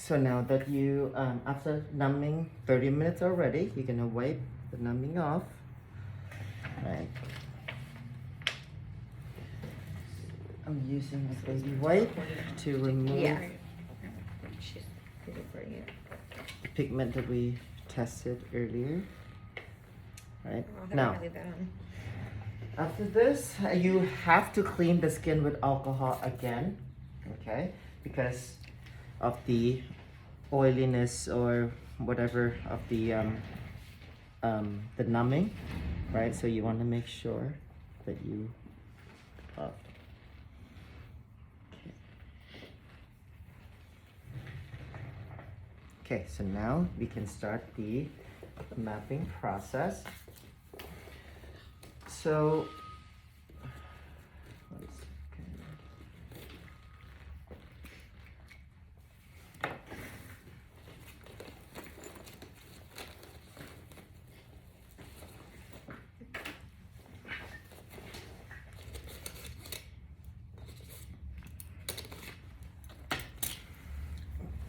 So now that you, after numbing 30 minutes already, you're gonna wipe the numbing off, right? I'm using a baby wipe to remove She's recording it. the pigment that we tested earlier, right? Oh, Now, leave that on. after this, you have to clean the skin with alcohol again, okay? Because of the oiliness or whatever of the numbing, right? So you want to make sure that you okay. Okay, so now we can start the mapping process. So one second.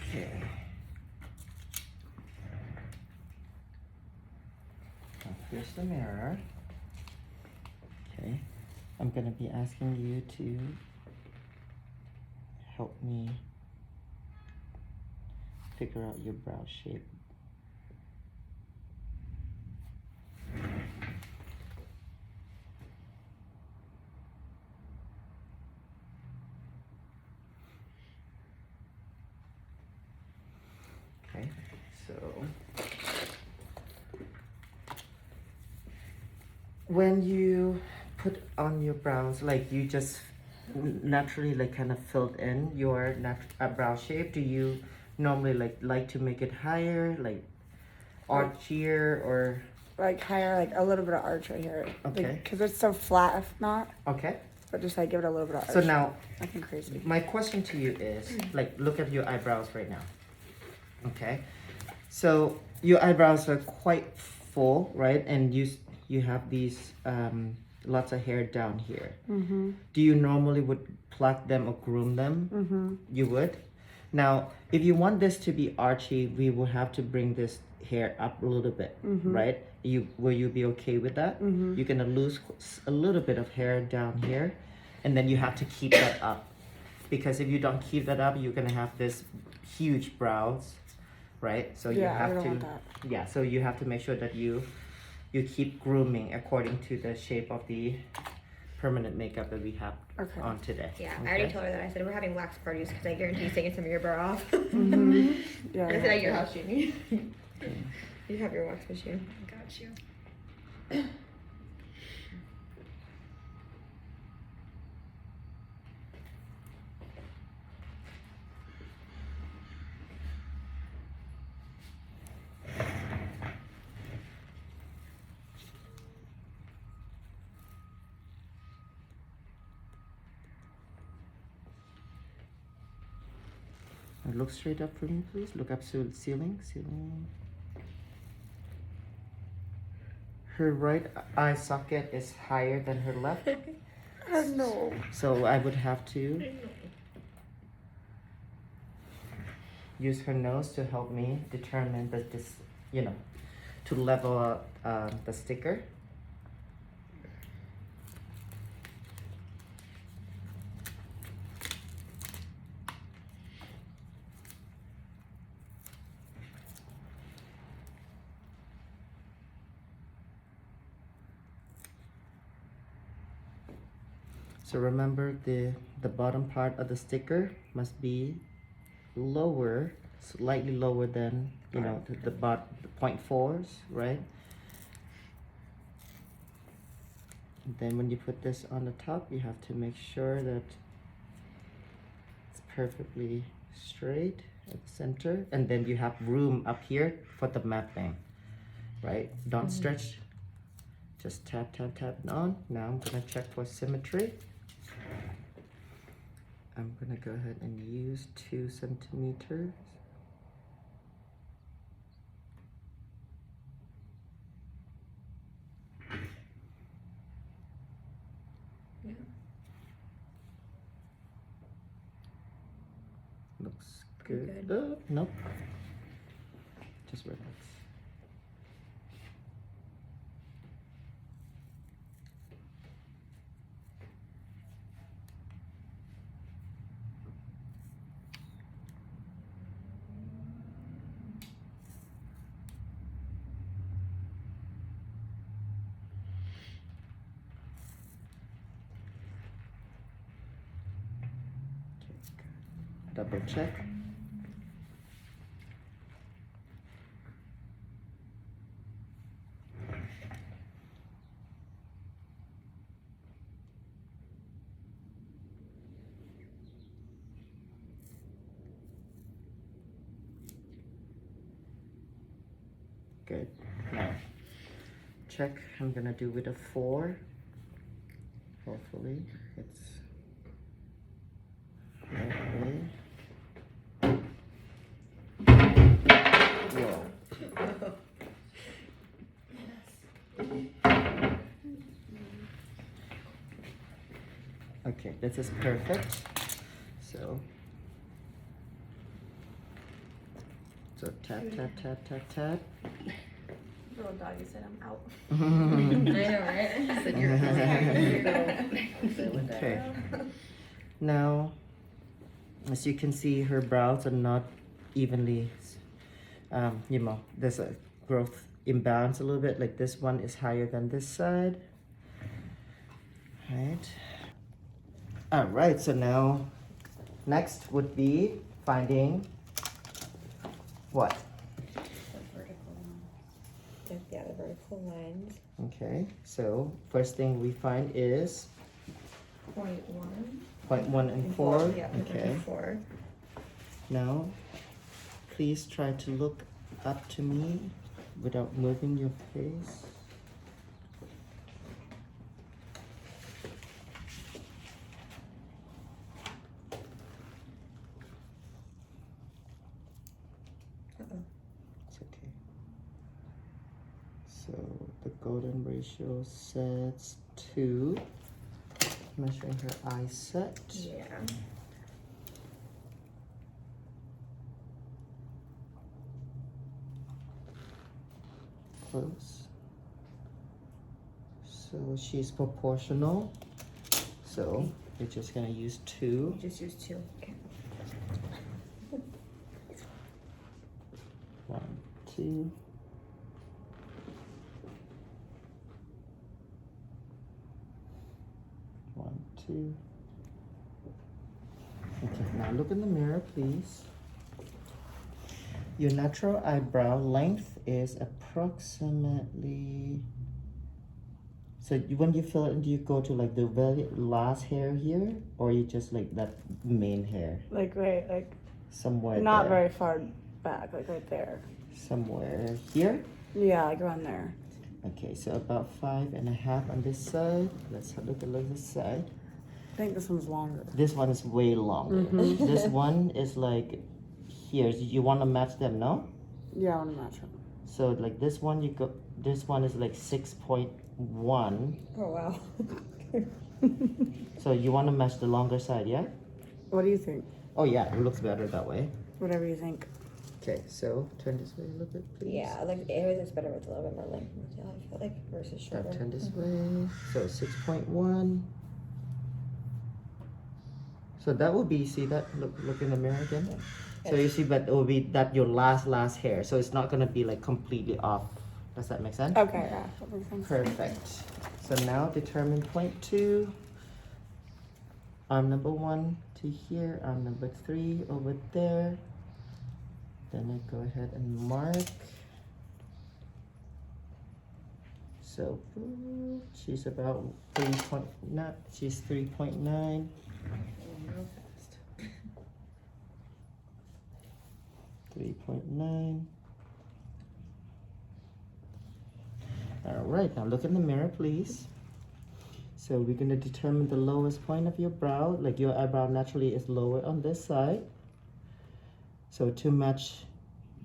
Okay. Now here's the mirror. Okay. I'm gonna be asking you to help me figure out your brow shape. Okay, so when you put on your brows, like you just naturally like kind of filled in your brow shape, do you normally like to make it higher, like archier, or Like higher, like a little bit of arch right here. Okay. Because it's so flat, if not. okay? But just like give it a little bit of arch. So now Nothing crazy. my question to you is, like, look at your eyebrows right now. Okay, so your eyebrows are quite full, right? And you have these lots of hair down here. Mm-hmm. Do you normally would pluck them or groom them? Mm-hmm. You would. Now, if you want this to be archy, we will have to bring this hair up a little bit, right? Will you be okay with that? You're gonna lose a little bit of hair down here, and then you have to keep that up, because if you don't keep that up, you're gonna have this huge brows, right? So you Yeah, I have don't to, want that. yeah. So you have to make sure that you keep grooming according to the shape of the permanent makeup that we have Okay. on today. Yeah, okay? I already told her that. I said we're having wax parties because I guarantee he's taking some of your brow off. Mm-hmm. Yeah. I said at your house, Jamie. You have your wax machine. Got you. Now look straight up for me, please. Look up to the ceiling. Ceiling. Her right eye socket is higher than her left, I know. so I would have to use her nose to help me determine that this, to level up the sticker. So remember, the bottom part of the sticker must be lower, slightly lower than, the 0.4s, right? And then when you put this on the top, you have to make sure that it's perfectly straight at the center, and then you have room up here for the mapping, right? Don't stretch, just tap, tap, tap it on. Now I'm gonna check for symmetry. I'm gonna go ahead and use 2 centimeters. Looks good. Good. Nope. Just relax. Double check. Good. Now, check. I'm gonna do with a 4. Hopefully, it's that way. Whoa. Okay, this is perfect. So tap, tap, tap, tap, tap. Little doggy said I'm out. I know, right? Said you're Okay. Now, as you can see, her brows are not evenly, there's a growth imbalance a little bit. Like this one is higher than this side. Right. All right, so now next would be finding what? Yeah, the vertical lines. Okay, so first thing we find is 0.1. 0.1 and 4. Yeah, Okay. 4. Now, please try to look up to me without moving your face. It's okay. So the golden ratio sets to measuring her eye set. Yeah. Close. So she's proportional. So we're just gonna use 2. Just use 2. Okay. 1, 2. One, 2. Okay, now look in the mirror, please. Your natural eyebrow length is approximately. So when you fill it, do you go to like the very last hair here, or you just like that main hair? Like right, like Somewhere not there. very far back, like right there. Somewhere here? Yeah, like around there. Okay, so about 5.5 on this side. Let's have a look at this side. I think this one's longer. This one is way longer. This one is like here. You want to match them, no? Yeah, I want to match them. So like this one, this one is like 6.1. Oh, wow. So you want to match the longer side, yeah? What do you think? Oh yeah, it looks better that way. Whatever you think. Okay, so turn this way a little bit, please. Yeah, like it always looks better with a little bit more length in the tail, I feel like, versus Now shorter. turn this way. So 6.1. So that would be, see that? Look in the mirror again. So you see, but it will be that your last hair. So it's not gonna be like completely off. Does that make sense? Okay, yeah, that makes sense. Perfect. So now determine 0.2. Arm number 1 to here. Arm number 3 over there. Then I go ahead and mark. So she's about 3.9. She's 3.9. Real fast. 3.9. All right, now look in the mirror, please. So we're gonna determine the lowest point of your brow. Like your eyebrow naturally is lower on this side. So to match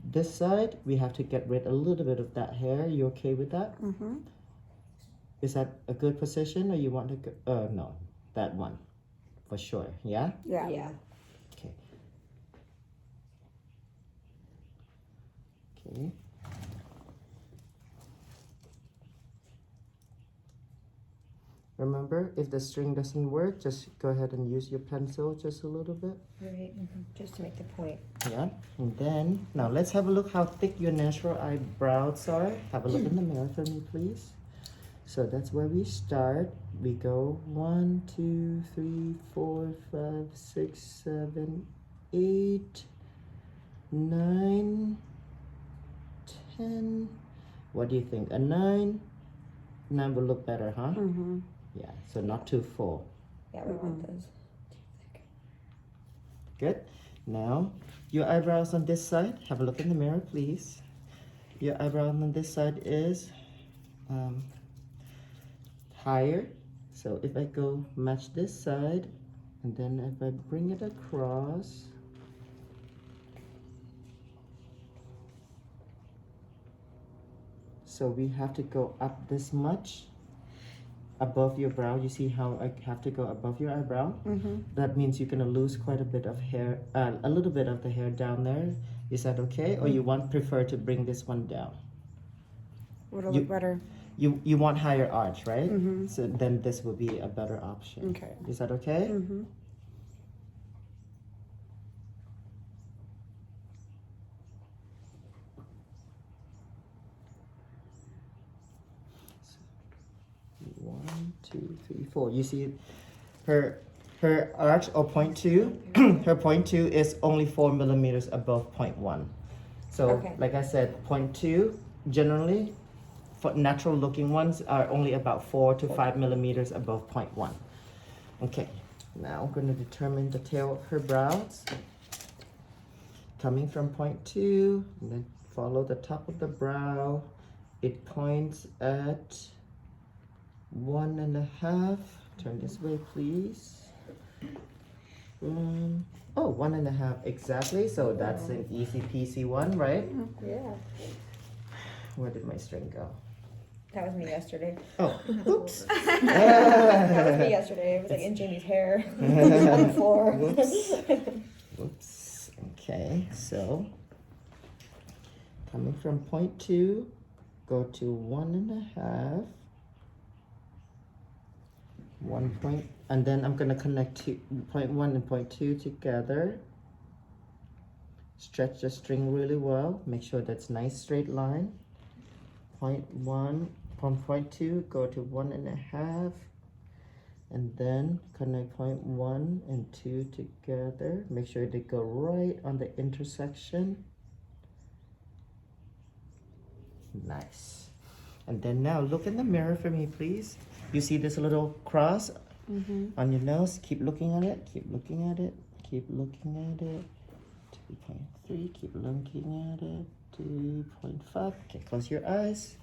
this side, we have to get rid a little bit of that hair. You okay with that? Mm-hmm. Is that a good position, or you want to go? No, that one, for sure. Yeah. Yeah. Yeah. Okay. Okay. Remember, if the string doesn't work, just go ahead and use your pencil just a little bit. Right, just to make the point. Yeah, and then, now let's have a look how thick your natural eyebrows are. Have a look in the mirror for me, please. So that's where we start. We go 1, 2, 3, 4, 5, 6, 7, 8, 9, 10. What do you think? A 9? 9 will look better, huh? Mm-hmm. Yeah, so not too full. Yeah, we want those. Good. Now, your eyebrows on this side. Have a look in the mirror, please. Your eyebrow on this side is higher. So if I go match this side, and then if I bring it across, so we have to go up this much above your brow. You see how I have to go above your eyebrow? Mm-hmm. That means you're gonna lose quite a bit of hair, a little bit of the hair down there. Is that okay? Or you prefer to bring this one down? What'll You- look better? You want higher arch, right? Mm-hmm. So then this will be a better option. Okay. Is that okay? Mm-hmm. One, two, three, four. You see her arch or point two, her point two is only 4 millimeters above point one. So Okay. like I said, point two generally for natural looking ones are only about 4 to 5 millimeters above point one. Okay, now I'm going to determine the tail of her brows. Coming from point two, and then follow the top of the brow. It points at 1.5. Turn this way, please. Oh, 1.5 exactly. So that's an easy peasy one, right? Yeah. Where did my string go? That was me yesterday. Oh, oops. That was me yesterday. It was like in Jamie's hair on the floor. Whoops. Whoops. Okay, so coming from point two, go to 1.5. 1 point, and then I'm gonna connect point one and point two together. Stretch the string really well. Make sure that's nice straight line. Point one, from point two, go to 1.5, and then connect point one and two together. Make sure they go right on the intersection. Nice. And then now look in the mirror for me, please. You see this little cross on your nose? Keep looking at it. Keep looking at it. Keep looking at it. 2.3. Keep looking at it. 2.5. Okay, close your eyes.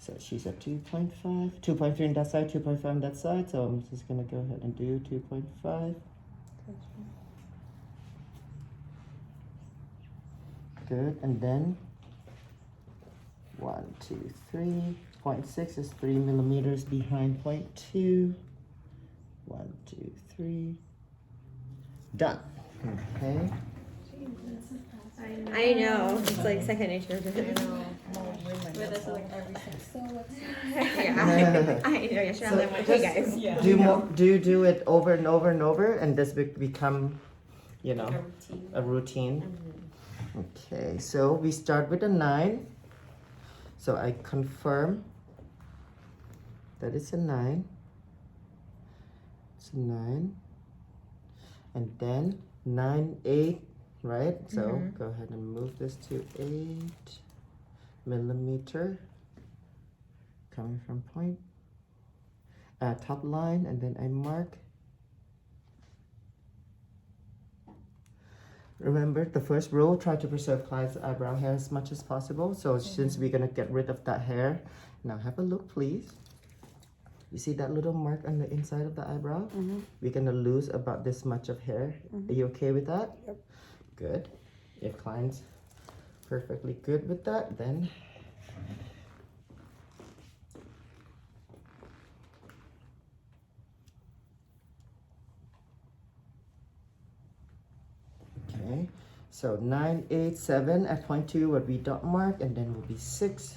So she's at 2.5. 2.3 on that side, 2.5 on that side. So I'm just going to go ahead and do 2.5. Good. And then 1, 2, 3. 0.6 is 3 millimeters behind 0.2. 1, 2, 3. Done. Okay. I know. It's like second nature. Yeah. I know. Yesterday I was like, hey guys. Do it over and over and over, and this become, you know, a routine. Okay, so we start with a 9. So I confirm that it's a 9. It's a 9. And then 9, 8, right? So go ahead and move this to 8 millimeter. Coming from point, top line, and then I mark. Remember the first rule, try to preserve client's eyebrow hair as much as possible. So since we're gonna get rid of that hair, now have a look, please. You see that little mark on the inside of the eyebrow? We're gonna lose about this much of hair. Are you okay with that? Yep. Good. If client's perfectly good with that, then okay. So 9, 8, 7 at point 2 would be dot mark, and then will be 6.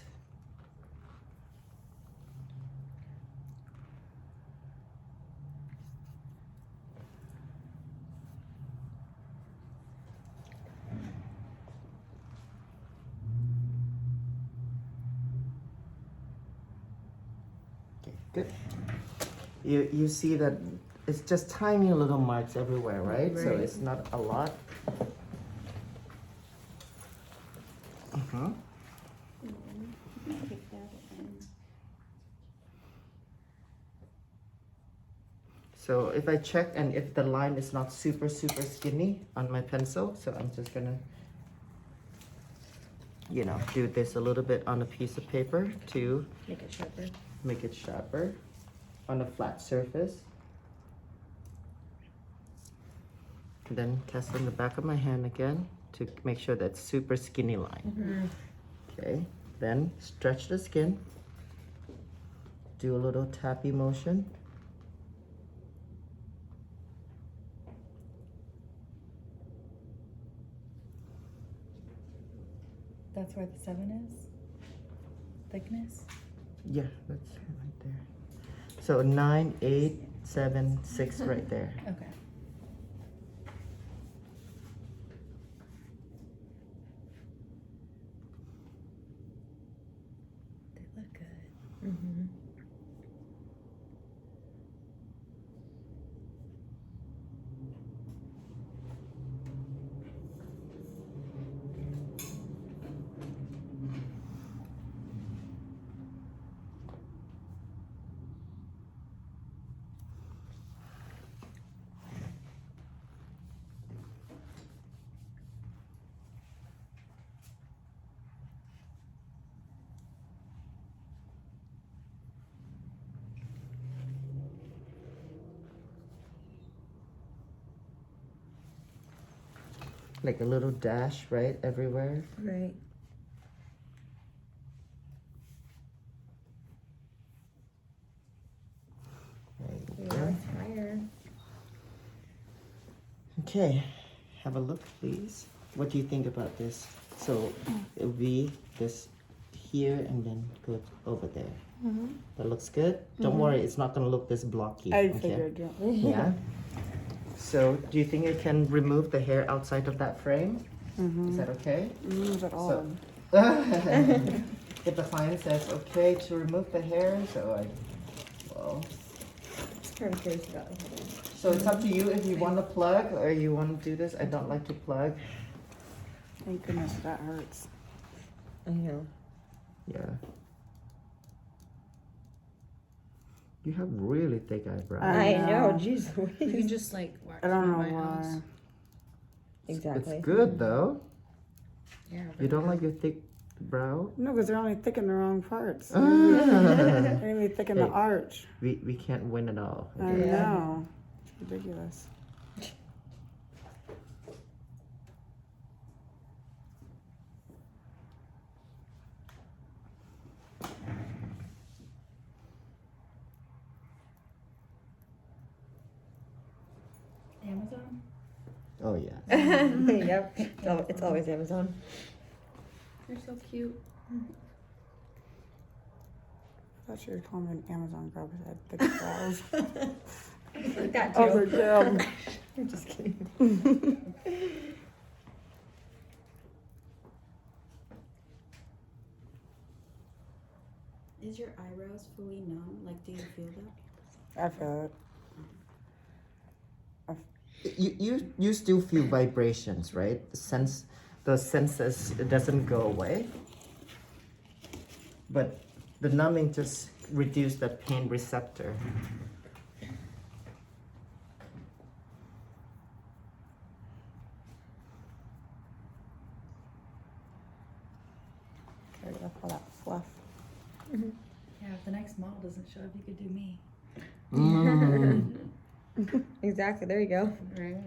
Okay, good. You see that it's just tiny little marks everywhere, right? So Right. it's not a lot. So if I check and if the line is not super skinny on my pencil, so I'm just gonna, you know, do this a little bit on a piece of paper to Make it sharper. make it sharper on a flat surface. And then test on the back of my hand again to make sure that's super skinny line. Okay, then stretch the skin. Do a little tappy motion. That's where the 7 is? Thickness? Yeah, that's right there. So 9, 8, 7, 6 right there. Okay. They look good. Mm-hmm. Like a little dash, right, everywhere. Right. There you Yeah, go. it's higher. Okay, have a look, please. What do you think about this? So it will be this here and then go over there. That looks good. Don't worry, it's not gonna look this blocky. I okay? figured, yeah. Yeah. So do you think I can remove the hair outside of that frame? Is that okay? Move it all. If the client says okay to remove the hair, so well. Just kind of curious about it. So it's up to you if you want to plug or you want to do this. I don't like to plug. Thank goodness that hurts. I know. Yeah. You have really thick eyebrows. I I know, know. jeez. You can just like wax I don't know my house. why. Exactly. It's good though. Yeah. You don't like your thick brow? No, because they're only thick in the wrong parts. Ah. They're gonna be thick in the Hey. arch. we can't win it all. I okay? know. It's ridiculous. Amazon? Oh yeah. Yep. It's always Amazon. You're so cute. I thought you were calling me an Amazon girl because I had thick brows. Like that too. Over Jim. I'm just kidding. Is your eyebrows fully numb? Like, do you feel that? I feel it. You still feel vibrations, right? The senses, it doesn't go away. But the numbing just reduce that pain receptor. Get rid of all that fluff. Yeah, if the next model doesn't show up, you could do me. Exactly. There you go. Right?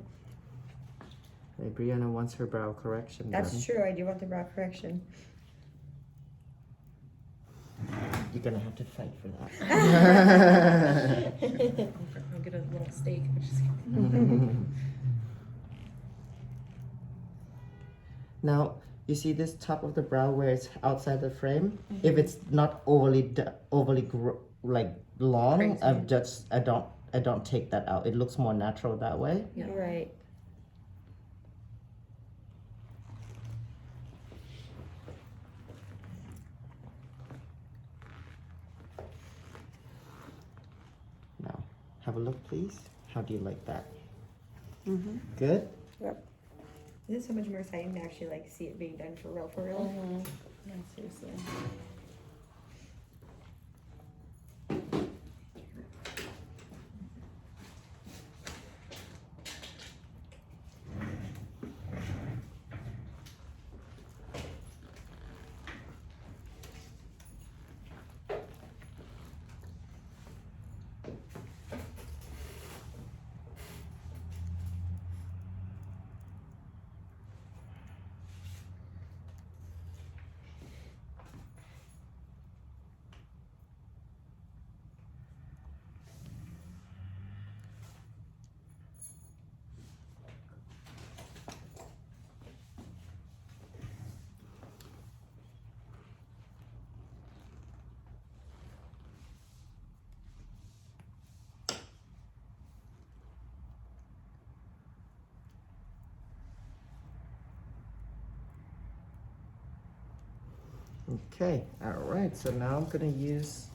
Hey, Brianna wants her brow correction That's done. true. I do want the brow correction. You're gonna have to fight for that. I'll get a little steak. I'm just Now, you see this top of the brow where it's outside the frame? If it's not overly like long, Crazy. I don't take that out. It looks more natural that way. Yeah. Right. Now, have a look, please. How do you like that? Mm-hmm. Good? Yep. Isn't it so much more exciting to actually like see it being done for real, for real? Yeah, seriously. Okay, all right. So now I'm gonna use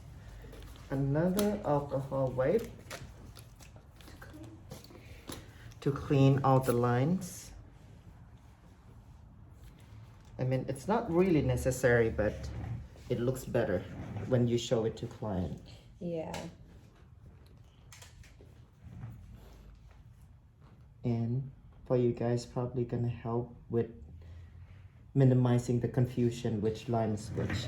another alcohol wipe to clean all the lines. I mean, it's not really necessary, but it looks better when you show it to client. Yeah. And for you guys, probably gonna help with minimizing the confusion which line is which.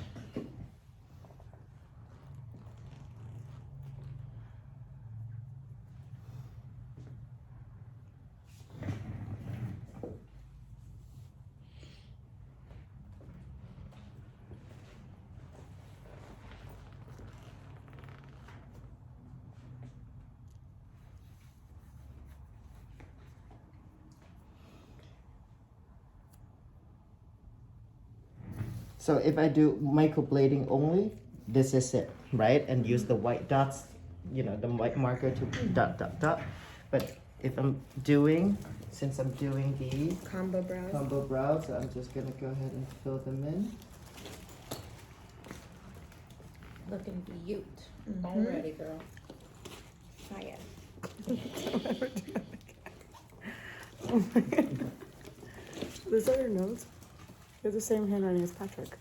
So if I do microblading only, this is it, right? And use the white dots, you know, the white marker to dot, dot, dot. But if I'm doing, since I'm doing the Combo brows. combo brows, I'm just gonna go ahead and fill them in. Looking cute. Already, girl. Oh yeah. Oh my god. Is that your nose? You have the same handwriting as Patrick.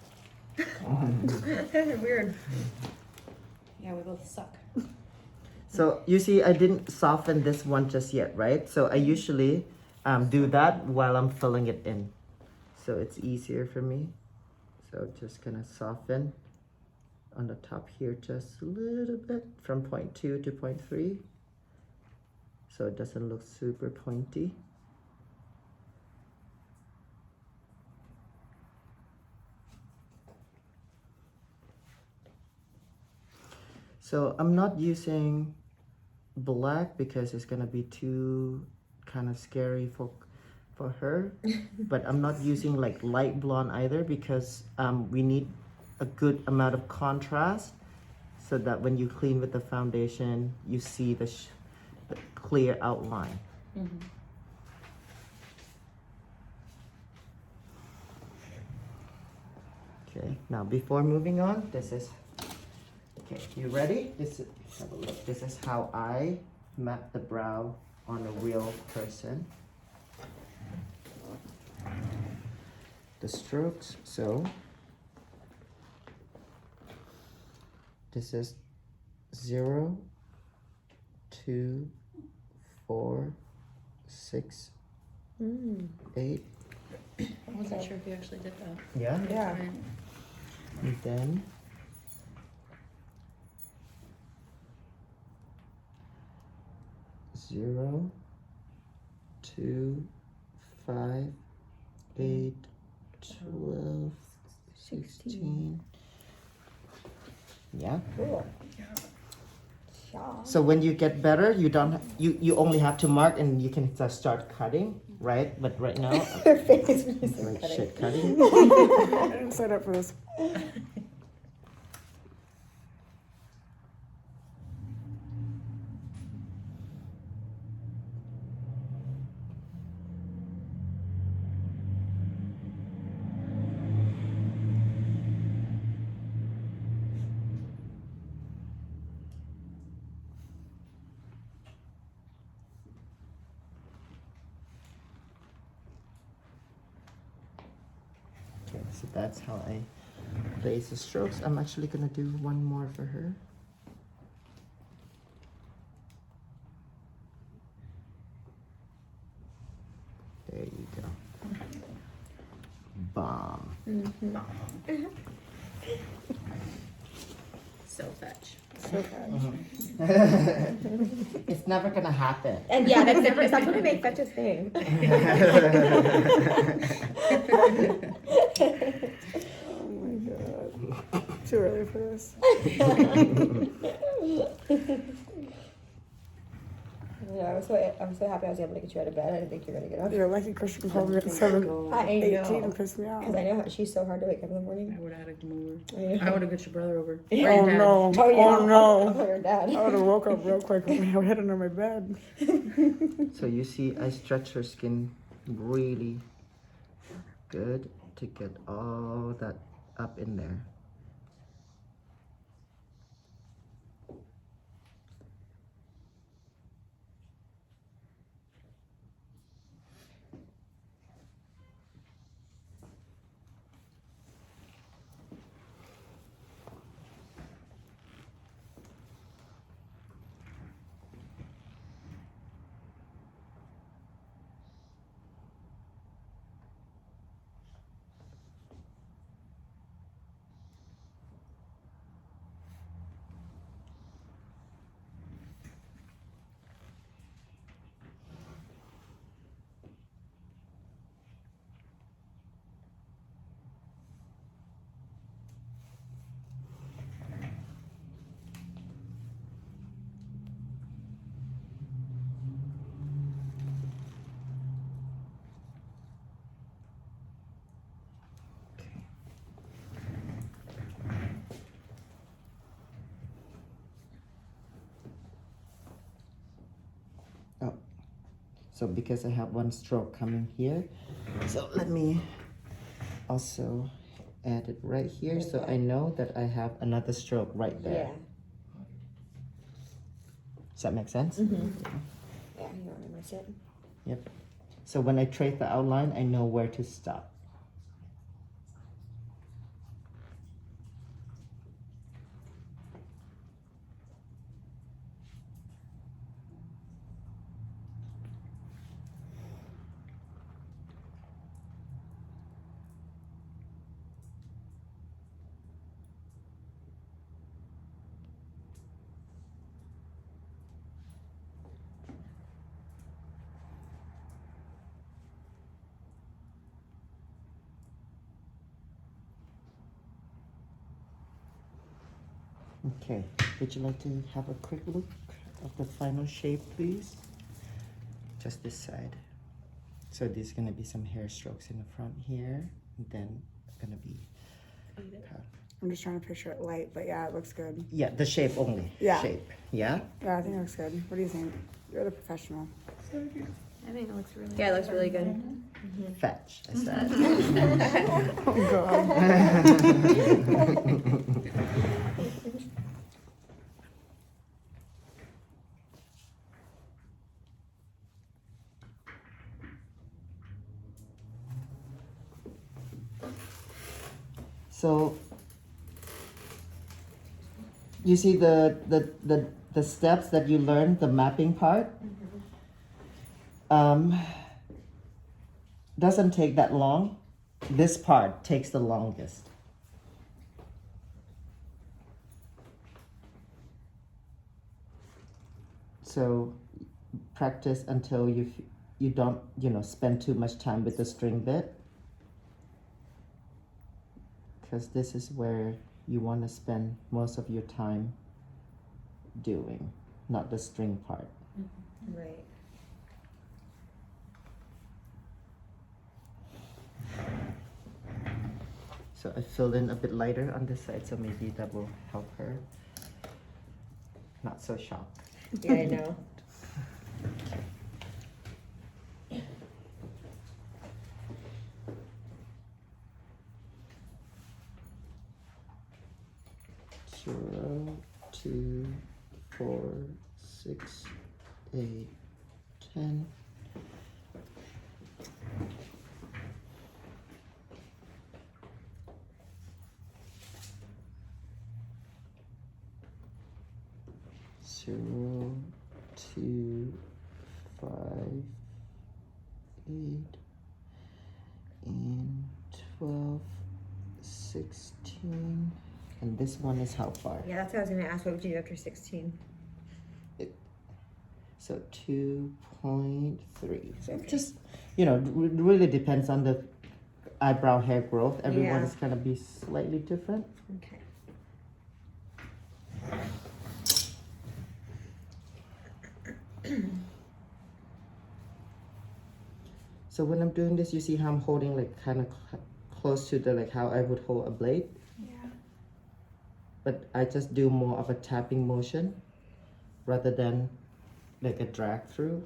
Weird. Yeah, we both suck. So you see, I didn't soften this one just yet, right? So I usually do that while I'm filling it in. So it's easier for me. So just gonna soften on the top here just a little bit from 0.2 to 0.3. So it doesn't look super pointy. So I'm not using black because it's gonna be too kind of scary for her. But I'm not using like light blonde either because we need a good amount of contrast so that when you clean with the foundation, you see the clear outline. Okay, now before moving on, this is, okay, you ready? Have a look. This is how I map the brow on a real person. The strokes, so this is 0, 2, 4, 6, 8. I wasn't sure if you actually did that. Yeah. Yeah. Right. And then 0, 2, 5, 8, 12, 16. Yeah. Cool. Yeah. Yeah. So when you get better, you don't you only have to mark and you can just start cutting. right? But right now, Her face when you it's said like cutting. shit cutting. I didn't sign up for this. Okay, so that's how I place the strokes. I'm actually gonna do one more for her. There you go. Bomb. So fetch. So fast. It's never gonna happen. And yeah, that's never. Stop trying to make such a thing. Oh my god. Too early for this. Yeah, I'm so happy I was able to get you out of bed. I didn't think you were gonna get up. You're lucky Christian called me at 7:18 I know. and pissed me off. Because I know how she's so hard to wake up in the I morning. would have had to come over. Yeah. I would have got your brother over. Or Oh your dad. no. Oh yeah. Oh no. Oh, your dad. I would have woke up real quick with my head under my bed. So you see, I stretch her skin really good to get all that up in there. Oh, so because I have one stroke coming here, so let me also add it right here so I know that I have another stroke right there. Yeah. Does that make sense? Yeah, you don't miss it. Yep. So when I trace the outline, I know where to stop. Okay, would you like to have a quick look of the final shape, please? Just this side. So there's gonna be some hair strokes in the front here, and then gonna be, I'm just trying to picture it light, but yeah, it looks good. yeah, the shape only. Yeah. Shape, yeah? Yeah, I think it looks good. What do you think? You're the professional. I think it looks really Yeah, it looks really good. Fetch, I said. Oh god. So you see the steps that you learned, the mapping part, doesn't take that long. This part takes the longest. So practice until you don't spend too much time with the string bit, because this is where you want to spend most of your time doing, not the string part. Right. So I filled in a bit lighter on this side, so maybe that will help her. Not so shocked. Yeah, I know. Zero, 2, 4, 6, 8, 10. Zero, 2, 5, 8, and 12, 16. And this one is how far? Yeah, that's what I was gonna ask. What would you do after 16? So 2.3. So Okay. just, you know, it really depends on the eyebrow hair growth. Everyone Yeah. is gonna be slightly different. Okay. So when I'm doing this, you see how I'm holding like kind of close to the like how I would hold a blade, Yeah. but I just do more of a tapping motion rather than like a drag through.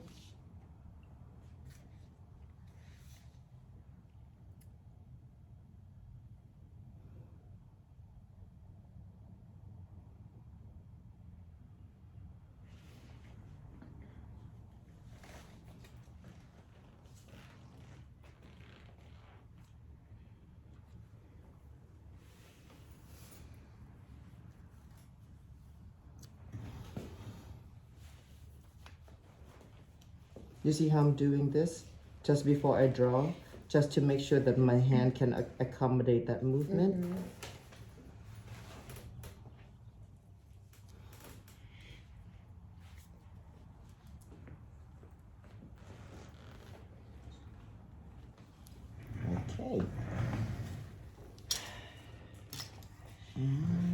You see how I'm doing this just before I draw, just to make sure that my hand can accommodate that movement. Okay. And